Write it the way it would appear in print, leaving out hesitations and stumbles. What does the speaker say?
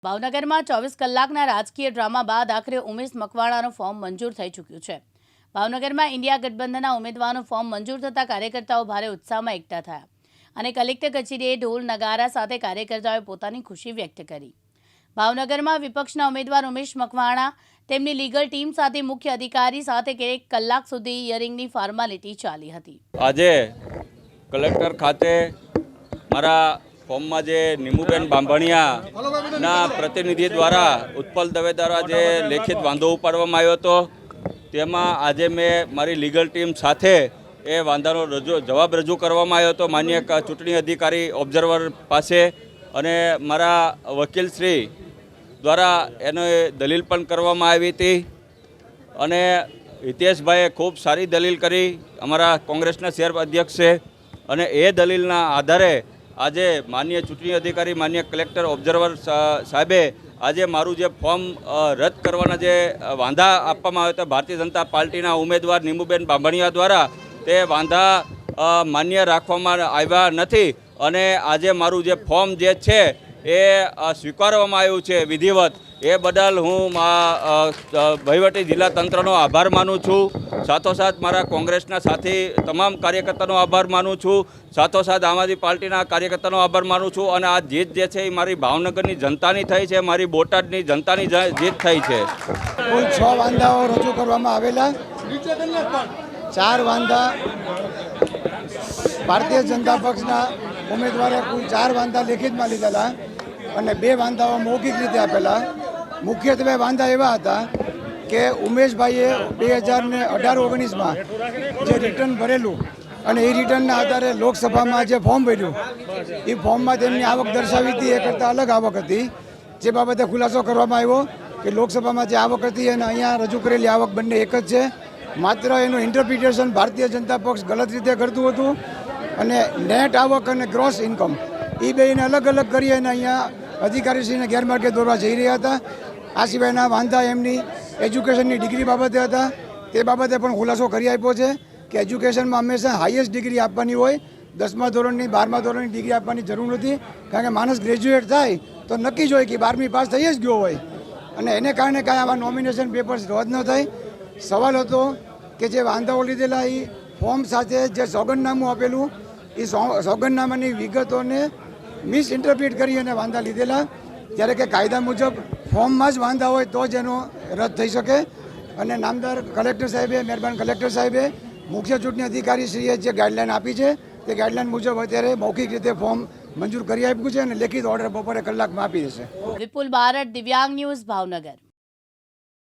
ભાવનગરમાં 24 કલાકના રાજકીય ડ્રામા બાદ આખરે ઉમેશ મકવાણાનું ફોર્મ મંજૂર થઈ ચૂક્યું છે। ભાવનગરમાં ઇન્ડિયા ગઠબંધનના ઉમેદવારનું ફોર્મ મંજૂર થતાં કાર્યકર્તાઓ ભારે ઉત્સાહમાં એકઠા થયા અને કલેક્ટર કચેરીએ ઢોલ નગારા સાથે કાર્યકર્તાઓએ પોતાની ખુશી વ્યક્ત કરી। ભાવનગરમાં વિપક્ષના ઉમેદવાર ઉમેશ મકવાણા તેમની લીગલ ટીમ સાથે મુખ્ય અધિકારી સાથે એક કલાક સુધી હિયરિંગની ફોર્માલિટી ચાલી હતી। આજે કલેક્ટર ખાતે મારા ફોર્મમાં જે નીમુબેન બાંભણિયાના પ્રતિનિધિ દ્વારા ઉત્પલ દવે દ્વારા જે લેખિત વાંધો ઉપાડવામાં આવ્યો હતો તેમાં આજે મેં મારી લીગલ ટીમ સાથે એ વાંધાનો જવાબ રજૂ કરવામાં આવ્યો હતો માન્ય ચૂંટણી અધિકારી ઓબ્ઝર્વર પાસે અને મારા વકીલશ્રી દ્વારા એનો દલીલ પણ કરવામાં આવી હતી અને હિતેશભાઈએ ખૂબ સારી દલીલ કરી અમારા કોંગ્રેસના શહેર અધ્યક્ષ છે અને એ દલીલના આધારે આજે માન્ય ચૂંટણી અધિકારી માન્ય કલેક્ટર ઓબ્ઝર્વર સાહેબે આજે મારું જે ફોર્મ રદ કરવાના જે વાંધા આપવામાં આવ્યા હતા ભારતીય જનતા પાર્ટીના ઉમેદવાર નીમુબેન બાંભણિયા દ્વારા તે વાંધા માન્ય રાખવામાં આવ્યા નથી અને આજે મારું જે ફોર્મ જે છે એ સ્વીકારવામાં આવ્યું છે વિધિવત। એ બદલ હું વહીવટી જિલ્લા તંત્રનો આભાર માનું છું, સાથોસાથ મારા કોંગ્રેસના સાથી તમામ કાર્યકર્તાનો આભાર માનું છું, સાથોસાથ આમ આદમી પાર્ટીના કાર્યકર્તાનો આભાર માનું છું અને આ જીત જે છે એ મારી ભાવનગરની જનતાની થઈ છે, મારી બોટાદની જનતાની જીત થઈ છે। કુલ 6 વાંધાઓ રજૂ કરવામાં આવેલા। 4 વાંધા ભારતીય જનતા પક્ષના ઉમેદવારે કુલ 4 વાંધા લેખિતમાં લીધેલા અને 2 વાંધાઓ મૌખિક રીતે આપેલા। મુખ્યત્વે વાંધા એવા હતા કે ઉમેશભાઈએ 2018-19માં જે રિટર્ન ભરેલું અને એ રિટર્નના આધારે લોકસભામાં જે ફોર્મ ભર્યું એ ફોર્મમાં તેમની આવક દર્શાવી હતી, એ કરતાં અલગ આવક હતી, જે બાબતે ખુલાસો કરવામાં આવ્યો કે લોકસભામાં જે આવક હતી અને અહીંયા રજૂ કરેલી આવક બંને એક જ છે, માત્ર એનું ઇન્ટરપ્રિટેશન ભારતીય જનતા પક્ષ ગલત રીતે કરતું હતું અને નેટ આવક અને ગ્રોસ ઇન્કમ એ બેને અલગ અલગ કરી અને અહીંયા અધિકારીશ્રીને ગેરમાર્ગે દોરવા જઈ રહ્યા હતા। આ સિવાયના વાંધા એમની એજ્યુકેશનની ડિગ્રી બાબતે હતા, તે બાબતે પણ ખુલાસો કરી આપ્યો છે કે એજ્યુકેશનમાં હંમેશા હાઈએસ્ટ ડિગ્રી આપવાની હોય, 10મા ધોરણની 12મા ધોરણની ડિગ્રી આપવાની જરૂર નથી, કારણ કે માણસ ગ્રેજ્યુએટ થાય તો નક્કી જ હોય કે 12મી પાસ થઈ જ ગયો હોય અને એને કારણે કાંઈ આવા નોમિનેશન પેપર્સ રદ ન થાય। સવાલ હતો કે જે વાંધાઓ લીધેલા એ ફોર્મ સાથે જે સોગંદનામું આપેલું એ સોગંદનામાની વિગતોને મિસઇન્ટરપ્રિટ કરી અને વાંધા લીધેલા, જ્યારે કે કાયદા મુજબ ફોર્મમાં જ વાંધા હોય તો જ એનો રદ થઈ શકે અને નામદાર કલેક્ટર સાહેબે, મહેરબાન કલેક્ટર સાહેબે મુખ્ય ચૂંટણી અધિકારીશ્રીએ જે ગાઈડલાઈન આપી છે તે ગાઈડલાઈન મુજબ અત્યારે મૌખિક રીતે ફોર્મ મંજૂર કરી આપ્યું છે અને લેખિત ઓર્ડર બપોરે કલાકમાં આપી દેશે। વિપુલ બારડ, દિવ્યાંગ ન્યૂઝ, ભાવનગર।